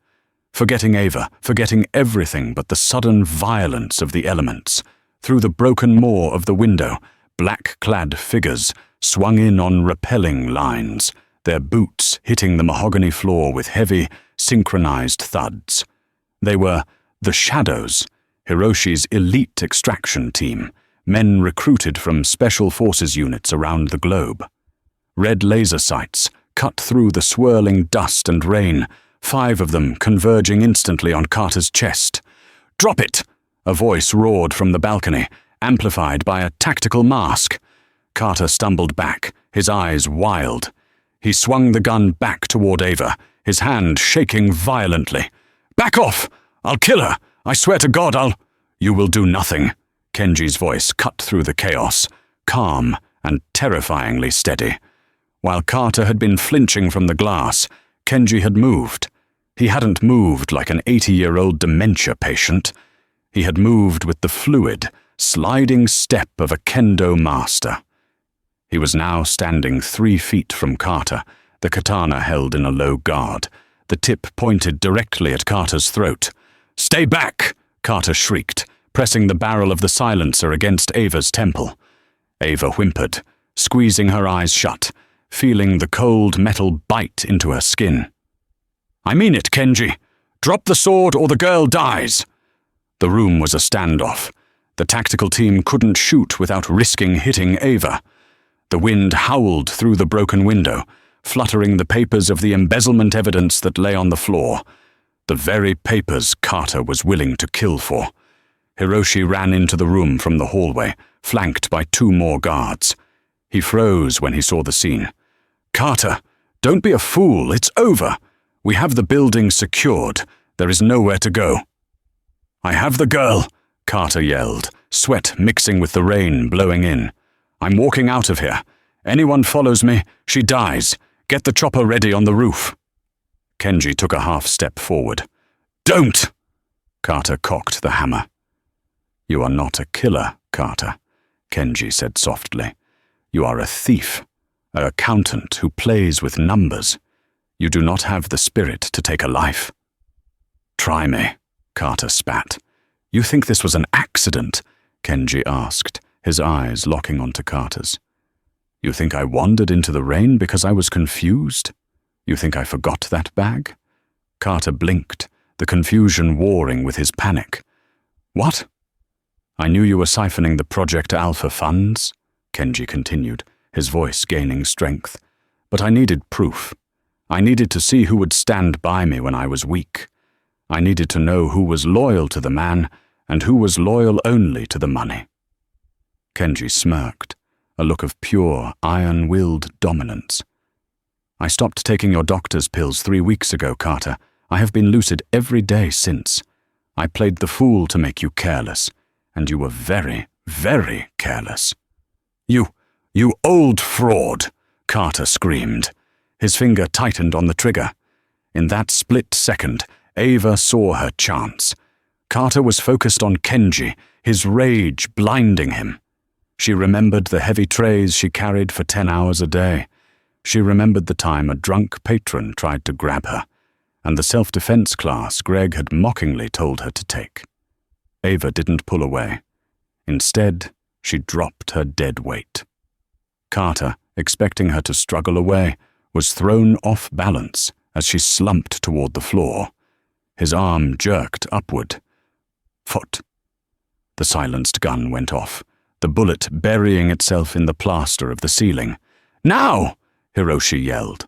Forgetting Ava, forgetting everything but the sudden violence of the elements. Through the broken maw of the window, black-clad figures swung in on repelling lines, their boots hitting the mahogany floor with heavy, synchronized thuds. They were the Shadows, Hiroshi's elite extraction team, men recruited from special forces units around the globe. Red laser sights cut through the swirling dust and rain, 5 of them converging instantly on Carter's chest. "Drop it!" a voice roared from the balcony, amplified by a tactical mask. Carter stumbled back, his eyes wild. He swung the gun back toward Ava, his hand shaking violently. "Back off! I'll kill her! I swear to God I'll—" "You will do nothing." Kenji's voice cut through the chaos, calm and terrifyingly steady. While Carter had been flinching from the glass, Kenji had moved. He hadn't moved like an 80-year-old dementia patient. He had moved with the fluid, sliding step of a kendo master. He was now standing 3 feet from Carter, the katana held in a low guard, the tip pointed directly at Carter's throat. "Stay back!" Carter shrieked, pressing the barrel of the silencer against Ava's temple. Ava whimpered, squeezing her eyes shut, feeling the cold metal bite into her skin. I mean it, Kenji. Drop the sword or the girl dies. The room was a standoff. The tactical team couldn't shoot without risking hitting Ava. The wind howled through the broken window, fluttering the papers of the embezzlement evidence that lay on the floor. The very papers Carter was willing to kill for. Hiroshi ran into the room from the hallway, flanked by 2 more guards. He froze when he saw the scene. Carter, don't be a fool, it's over. We have the building secured. There is nowhere to go. I have the girl, Carter yelled, sweat mixing with the rain blowing in. I'm walking out of here. Anyone follows me, she dies. Get the chopper ready on the roof. Kenji took a half step forward. Don't! Carter cocked the hammer. You are not a killer, Carter, Kenji said softly. You are a thief, an accountant who plays with numbers. You do not have the spirit to take a life. Try me, Carter spat. You think this was an accident? Kenji asked, his eyes locking onto Carter's. You think I wandered into the rain because I was confused? You think I forgot that bag? Carter blinked, the confusion warring with his panic. What? I knew you were siphoning the Project Alpha funds, Kenji continued, his voice gaining strength. But I needed proof. I needed to see who would stand by me when I was weak. I needed to know who was loyal to the man and who was loyal only to the money. Kenji smirked, a look of pure, iron-willed dominance. I stopped taking your doctor's pills 3 weeks ago, Carter. I have been lucid every day since. I played the fool to make you careless, and you were very, very careless. You old fraud, Carter screamed. His finger tightened on the trigger. In that split second, Ava saw her chance. Carter was focused on Kenji, his rage blinding him. She remembered the heavy trays she carried for 10 hours a day. She remembered the time a drunk patron tried to grab her, and the self-defense class Greg had mockingly told her to take. Ava didn't pull away. Instead, she dropped her dead weight. Carter, expecting her to struggle away, was thrown off balance as she slumped toward the floor. His arm jerked upward. Foot. The silenced gun went off, the bullet burying itself in the plaster of the ceiling. Now! Hiroshi yelled.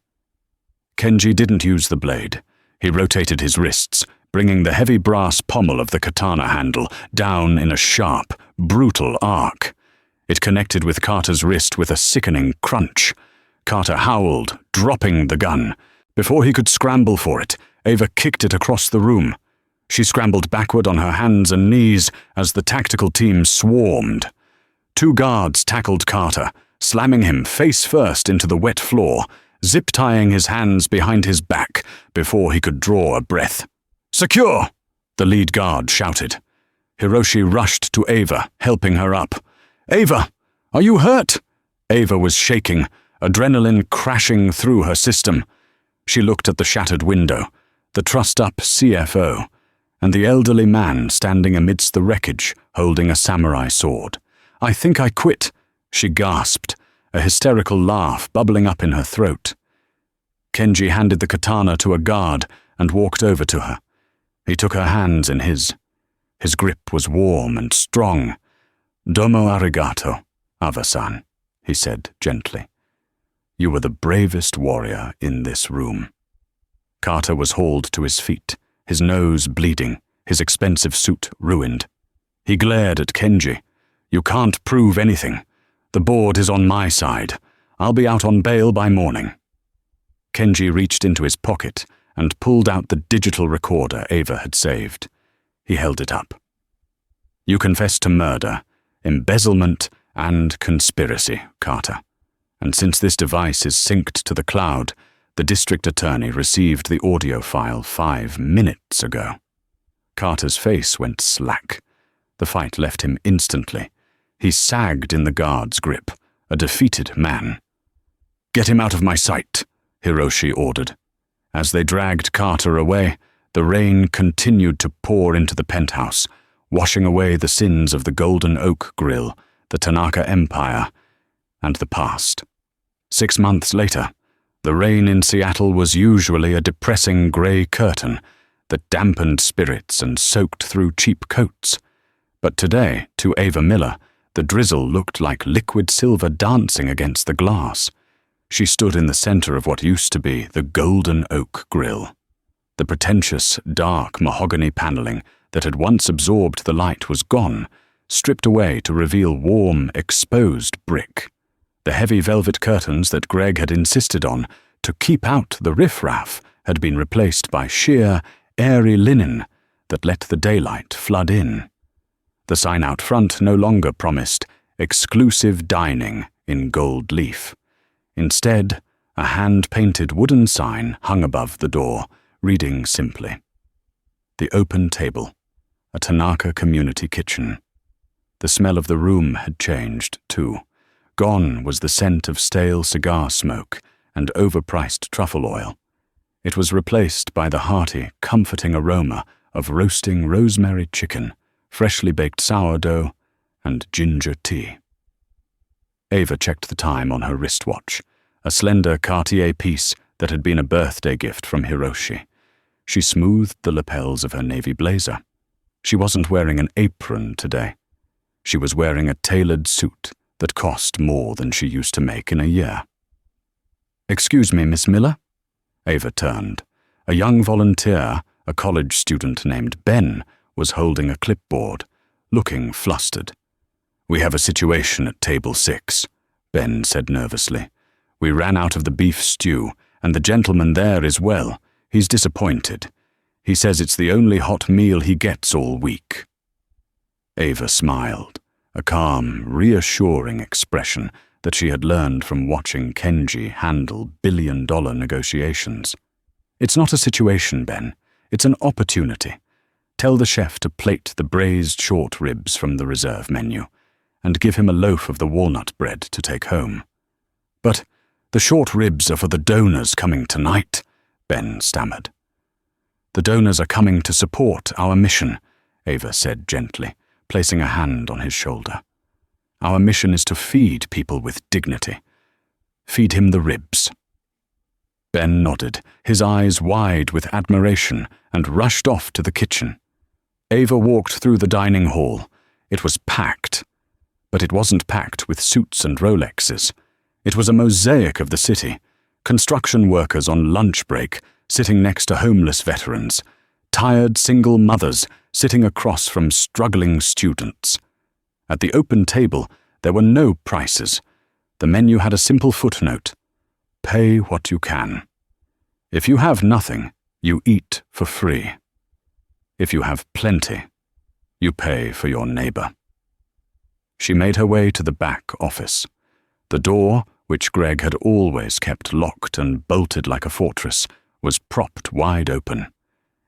Kenji didn't use the blade. He rotated his wrists, bringing the heavy brass pommel of the katana handle down in a sharp, brutal arc. It connected with Carter's wrist with a sickening crunch. Carter howled, dropping the gun. Before he could scramble for it, Ava kicked it across the room. She scrambled backward on her hands and knees as the tactical team swarmed. 2 guards tackled Carter, slamming him face first into the wet floor, zip-tying his hands behind his back before he could draw a breath. Secure! The lead guard shouted. Hiroshi rushed to Ava, helping her up. Ava, are you hurt? Ava was shaking, adrenaline crashing through her system. She looked at the shattered window, the trussed-up CFO, and the elderly man standing amidst the wreckage, holding a samurai sword. I think I quit, she gasped, a hysterical laugh bubbling up in her throat. Kenji handed the katana to a guard and walked over to her. He took her hands in his. His grip was warm and strong. Domo arigato, Ava-san, he said gently. You were the bravest warrior in this room. Carter was hauled to his feet, his nose bleeding, his expensive suit ruined. He glared at Kenji. You can't prove anything. The board is on my side. I'll be out on bail by morning. Kenji reached into his pocket and pulled out the digital recorder Ava had saved. He held it up. You confessed to murder, embezzlement, and conspiracy, Carter. And since this device is synced to the cloud, the district attorney received the audio file 5 minutes ago. Carter's face went slack. The fight left him instantly. He sagged in the guard's grip, a defeated man. Get him out of my sight, Hiroshi ordered. As they dragged Carter away, the rain continued to pour into the penthouse, washing away the sins of the Golden Oak Grill, the Tanaka Empire, and the past. 6 months later, The rain in Seattle was usually a depressing grey curtain that dampened spirits and soaked through cheap coats. But today, to Ava Miller, the drizzle looked like liquid silver dancing against the glass. She stood in the center of what used to be the Golden Oak Grill. The pretentious, dark mahogany paneling that had once absorbed the light was gone, stripped away to reveal warm, exposed brick. The heavy velvet curtains that Greg had insisted on to keep out the riffraff had been replaced by sheer, airy linen that let the daylight flood in. The sign out front no longer promised exclusive dining in gold leaf. Instead, a hand-painted wooden sign hung above the door, reading simply, "The Open Table, a Tanaka Community Kitchen." The smell of the room had changed, too. Gone was the scent of stale cigar smoke and overpriced truffle oil. It was replaced by the hearty, comforting aroma of roasting rosemary chicken, freshly baked sourdough, and ginger tea. Ava checked the time on her wristwatch, a slender Cartier piece that had been a birthday gift from Hiroshi. She smoothed the lapels of her navy blazer. She wasn't wearing an apron today. She was wearing a tailored suit that cost more than she used to make in a year. "Excuse me, Miss Miller?" Ava turned. A young volunteer, a college student named Ben, was holding a clipboard, looking flustered. "We have a situation at table 6, Ben said nervously. "We ran out of the beef stew, and the gentleman there is well. He's disappointed. He says it's the only hot meal he gets all week." Ava smiled, a calm, reassuring expression that she had learned from watching Kenji handle billion-dollar negotiations. "It's not a situation, Ben. It's an opportunity. Tell the chef to plate the braised short ribs from the reserve menu, and give him a loaf of the walnut bread to take home." "But the short ribs are for the donors coming tonight," Ben stammered. "The donors are coming to support our mission," Ava said gently, placing a hand on his shoulder. "Our mission is to feed people with dignity. Feed him the ribs." Ben nodded, his eyes wide with admiration, and rushed off to the kitchen. Ava walked through the dining hall. It was packed. But it wasn't packed with suits and Rolexes. It was a mosaic of the city. Construction workers on lunch break, sitting next to homeless veterans. Tired single mothers sitting across from struggling students. At the open table, there were no prices. The menu had a simple footnote: "Pay what you can. If you have nothing, you eat for free. If you have plenty, you pay for your neighbor." She made her way to the back office. The door, which Greg had always kept locked and bolted like a fortress, was propped wide open.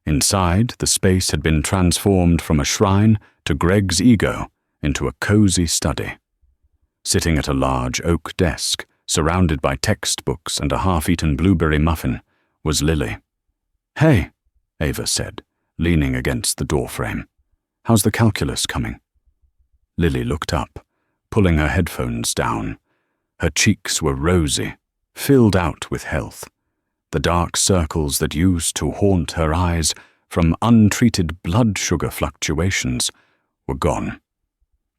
Inside, the space had been transformed from a shrine to Greg's ego into a cozy study. Sitting at a large oak desk, surrounded by textbooks and a half-eaten blueberry muffin, was Lily. "Hey," Ava said, leaning against the doorframe. "How's the calculus coming?" Lily looked up, pulling her headphones down. Her cheeks were rosy, filled out with health. The dark circles that used to haunt her eyes from untreated blood sugar fluctuations were gone.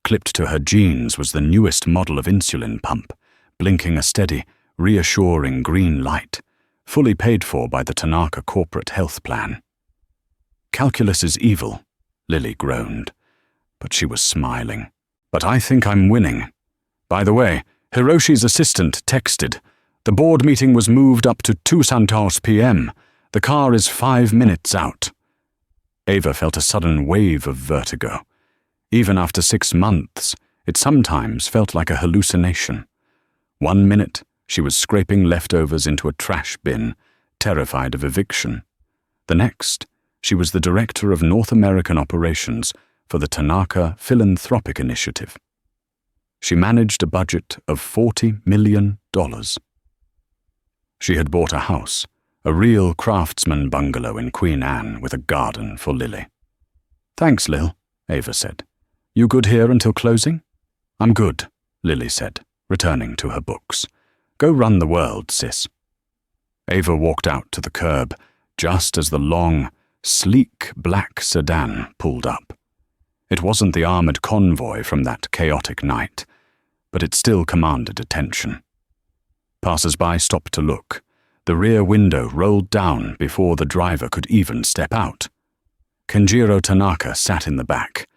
Clipped to her jeans was the newest model of insulin pump, blinking a steady, reassuring green light, fully paid for by the Tanaka corporate health plan. "Calculus is evil," Lily groaned, but she was smiling. "But I think I'm winning. By the way, Hiroshi's assistant texted. The board meeting was moved up to 2 Santos p.m. The car is 5 minutes out." Ava felt a sudden wave of vertigo. Even after 6 months, it sometimes felt like a hallucination. 1 minute, she was scraping leftovers into a trash bin, terrified of eviction. The next, she was the director of North American operations for the Tanaka Philanthropic Initiative. She managed a budget of $40 million. She had bought a house, a real craftsman bungalow in Queen Anne with a garden for Lily. "Thanks, Lil," Ava said. "You good here until closing?" "I'm good," Lily said, returning to her books. "Go run the world, sis." Ava walked out to the curb, just as the long, sleek black sedan pulled up. It wasn't the armored convoy from that chaotic night, but it still commanded attention. Passers-by stopped to look. The rear window rolled down before the driver could even step out. Kenjiro Tanaka sat in the back.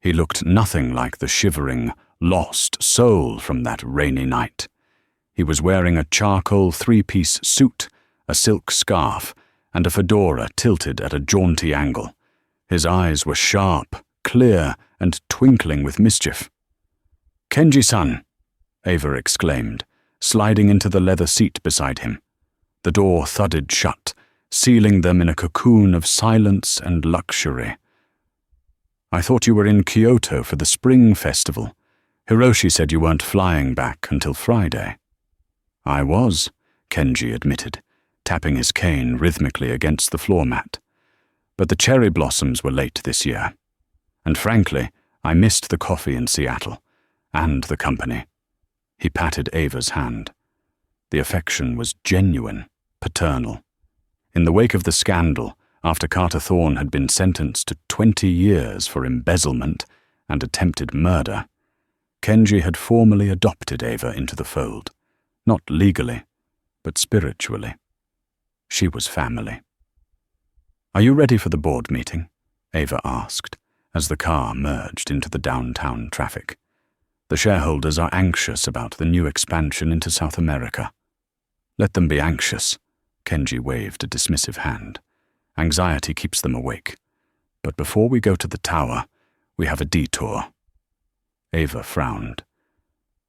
He looked nothing like the shivering, lost soul from that rainy night. He was wearing a charcoal three-piece suit, a silk scarf, and a fedora tilted at a jaunty angle. His eyes were sharp, clear, and twinkling with mischief. "Kenji-san," Ava exclaimed, sliding into the leather seat beside him. The door thudded shut, sealing them in a cocoon of silence and luxury. "I thought you were in Kyoto for the Spring Festival. Hiroshi said you weren't flying back until Friday." "I was," Kenji admitted, tapping his cane rhythmically against the floor mat. "But the cherry blossoms were late this year. And frankly, I missed the coffee in Seattle, and the company." He patted Ava's hand. The affection was genuine, paternal. In the wake of the scandal, after Carter Thorne had been sentenced to 20 years for embezzlement and attempted murder, Kenji had formally adopted Ava into the fold, not legally, but spiritually. She was family. "Are you ready for the board meeting?" Ava asked, as the car merged into the downtown traffic. "The shareholders are anxious about the new expansion into South America." "Let them be anxious," Kenji waved a dismissive hand. "Anxiety keeps them awake. But before we go to the tower, we have a detour." Ava frowned.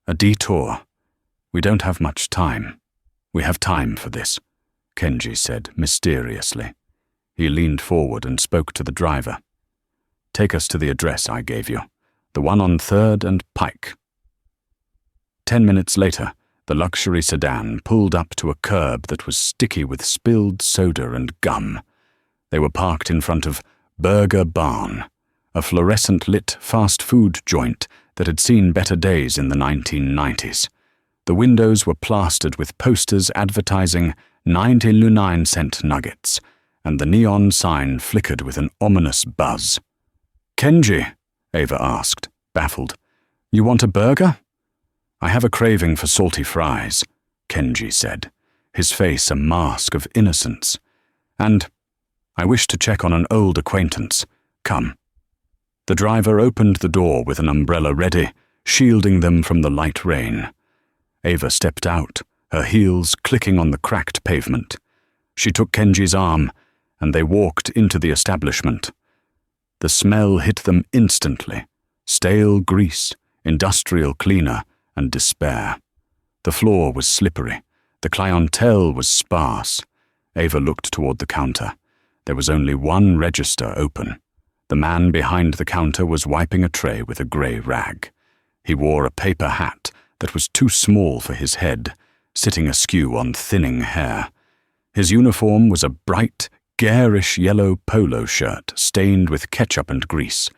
"A detour? We don't have much time." "We have time for this," Kenji said mysteriously. He leaned forward and spoke to the driver. "Take us to the address I gave you, the one on 3rd and Pike." 10 minutes later, the luxury sedan pulled up to a curb that was sticky with spilled soda and gum. They were parked in front of Burger Barn, a fluorescent-lit fast food joint that had seen better days in the 1990s. The windows were plastered with posters advertising 99-cent nuggets, and the neon sign flickered with an ominous buzz. "Kenji," Ava asked, baffled, "you want a burger?" "I have a craving for salty fries," Kenji said, his face a mask of innocence. "And I wish to check on an old acquaintance. Come." The driver opened the door with an umbrella ready, shielding them from the light rain. Ava stepped out, her heels clicking on the cracked pavement. She took Kenji's arm, and they walked into the establishment. The smell hit them instantly: stale grease, industrial cleaner, and despair. The floor was slippery. The clientele was sparse. Ava looked toward the counter. There was only one register open. The man behind the counter was wiping a tray with a grey rag. He wore a paper hat that was too small for his head, sitting askew on thinning hair. His uniform was a bright, garish yellow polo shirt stained with ketchup and grease.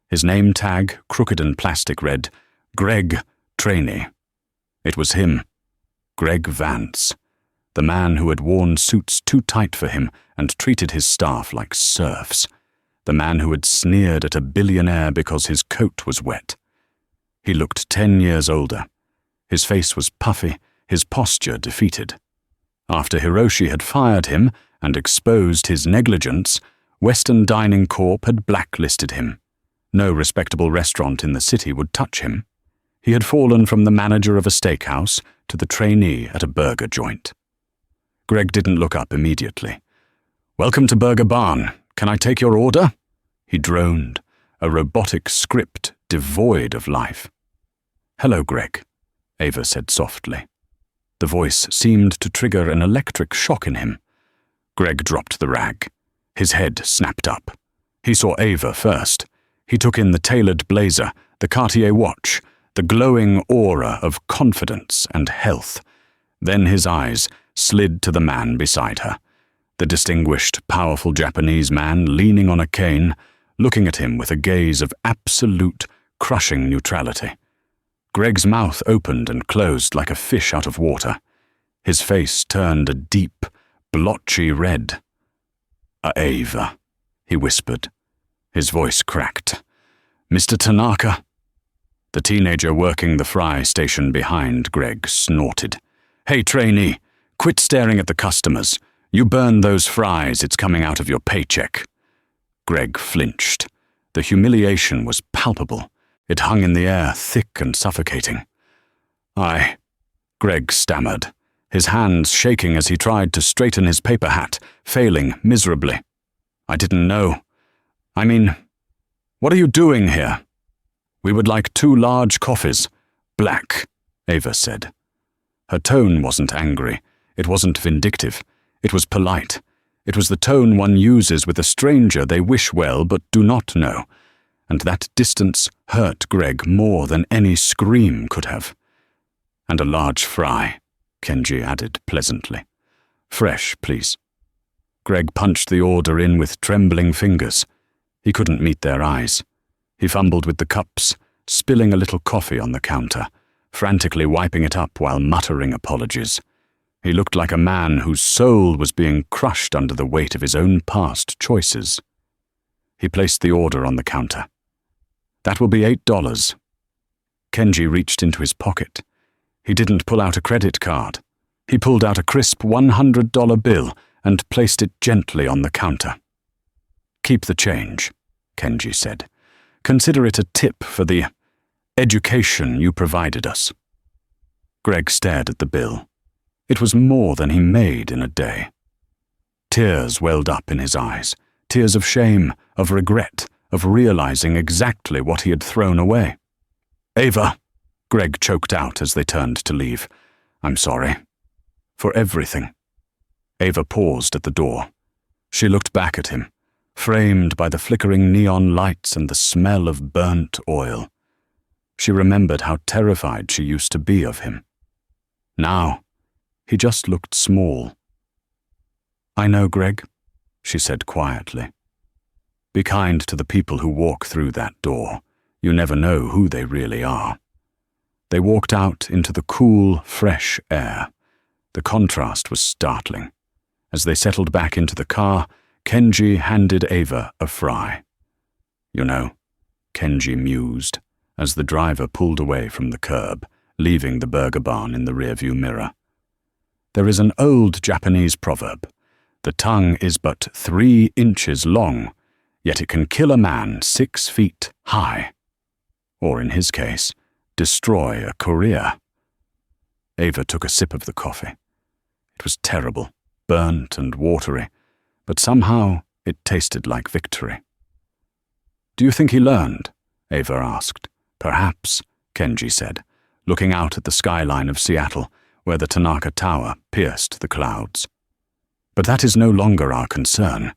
His name tag, crooked and plastic, read, "Greg, trainee." It was him, Greg Vance, the man who had worn suits too tight for him and treated his staff like serfs, the man who had sneered at a billionaire because his coat was wet. He looked 10 years older. His face was puffy, his posture defeated. After Hiroshi had fired him and exposed his negligence, Western Dining Corp had blacklisted him. No respectable restaurant in the city would touch him. He had fallen from the manager of a steakhouse to the trainee at a burger joint. Greg didn't look up immediately. "Welcome to Burger Barn. Can I take your order?" He droned, a robotic script devoid of life. "Hello, Greg," Ava said softly. The voice seemed to trigger an electric shock in him. Greg dropped the rag. His head snapped up. He saw Ava first. He took in the tailored blazer, the Cartier watch, the glowing aura of confidence and health. Then his eyes slid to the man beside her, the distinguished, powerful Japanese man leaning on a cane, looking at him with a gaze of absolute, crushing neutrality. Greg's mouth opened and closed like a fish out of water. His face turned a deep, blotchy red. Ava, he whispered. His voice cracked. Mr. Tanaka? The teenager working the fry station behind Greg snorted. Hey, trainee, quit staring at the customers. You burn those fries, it's coming out of your paycheck. Greg flinched. The humiliation was palpable. It hung in the air, thick and suffocating. Greg stammered, his hands shaking as he tried to straighten his paper hat, failing miserably. I didn't know. I mean, what are you doing here? We would like 2 large coffees. Black, Ava said. Her tone wasn't angry. It wasn't vindictive. It was polite. It was the tone one uses with a stranger they wish well but do not know, and that distance hurt Greg more than any scream could have. And a large fry, Kenji added pleasantly. Fresh, please. Greg punched the order in with trembling fingers. He couldn't meet their eyes. He fumbled with the cups, spilling a little coffee on the counter, frantically wiping it up while muttering apologies. He looked like a man whose soul was being crushed under the weight of his own past choices. He placed the order on the counter. That will be $8. Kenji reached into his pocket. He didn't pull out a credit card. He pulled out a crisp $100 bill and placed it gently on the counter. Keep the change, Kenji said. Consider it a tip for the education you provided us. Greg stared at the bill. It was more than he made in a day. Tears welled up in his eyes, tears of shame, of regret, of realizing exactly what he had thrown away. Ava, Greg choked out as they turned to leave. I'm sorry. For everything. Ava paused at the door. She looked back at him, framed by the flickering neon lights and the smell of burnt oil. She remembered how terrified she used to be of him. Now, he just looked small. I know, Greg, she said quietly. Be kind to the people who walk through that door. You never know who they really are. They walked out into the cool, fresh air. The contrast was startling. As they settled back into the car, Kenji handed Ava a fry. You know, Kenji mused, as the driver pulled away from the curb, leaving the burger barn in the rearview mirror. There is an old Japanese proverb. The tongue is but 3 inches long, yet it can kill a man 6 feet high. Or in his case, destroy a career. Ava took a sip of the coffee. It was terrible, burnt and watery, but somehow it tasted like victory. Do you think he learned? Ava asked. Perhaps, Kenji said, looking out at the skyline of Seattle, where the Tanaka Tower pierced the clouds. But that is no longer our concern.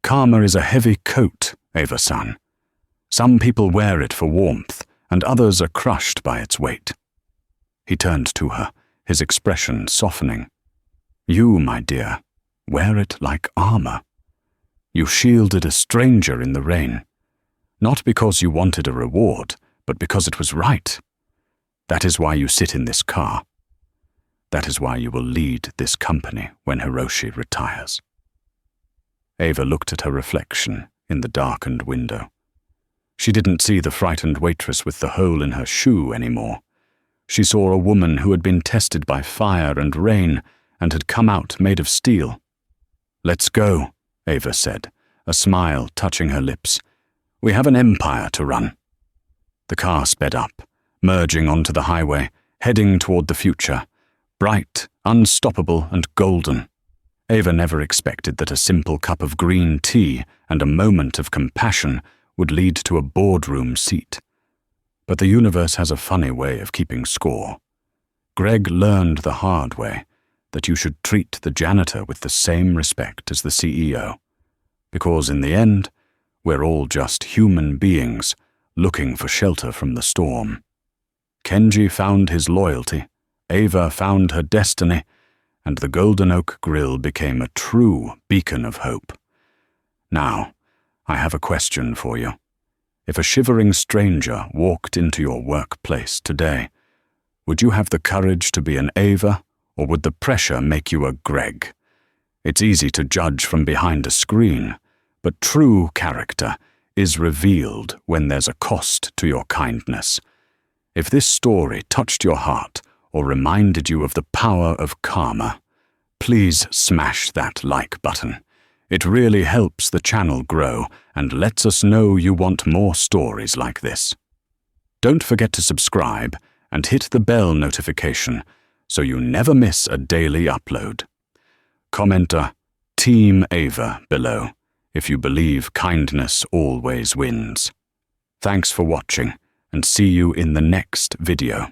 Karma is a heavy coat, Ava-san. Some people wear it for warmth, and others are crushed by its weight. He turned to her, his expression softening. You, my dear, wear it like armor. You shielded a stranger in the rain, not because you wanted a reward, but because it was right. That is why you sit in this car. That is why you will lead this company when Hiroshi retires. Ava looked at her reflection in the darkened window. She didn't see the frightened waitress with the hole in her shoe anymore. She saw a woman who had been tested by fire and rain and had come out made of steel. Let's go, Ava said, a smile touching her lips. We have an empire to run. The car sped up, merging onto the highway, heading toward the future. Bright, unstoppable, and golden. Ava never expected that a simple cup of green tea and a moment of compassion would lead to a boardroom seat. But the universe has a funny way of keeping score. Greg learned the hard way that you should treat the janitor with the same respect as the CEO, because in the end, we're all just human beings looking for shelter from the storm. Kenji found his loyalty, Ava found her destiny, and the Golden Oak Grill became a true beacon of hope. Now, I have a question for you. If a shivering stranger walked into your workplace today, would you have the courage to be an Ava, or would the pressure make you a Greg? It's easy to judge from behind a screen, but true character is revealed when there's a cost to your kindness. If this story touched your heart or reminded you of the power of karma, please smash that like button. It really helps the channel grow and lets us know you want more stories like this. Don't forget to subscribe and hit the bell notification so you never miss a daily upload. Comment a Team Ava below if you believe kindness always wins. Thanks for watching, and see you in the next video.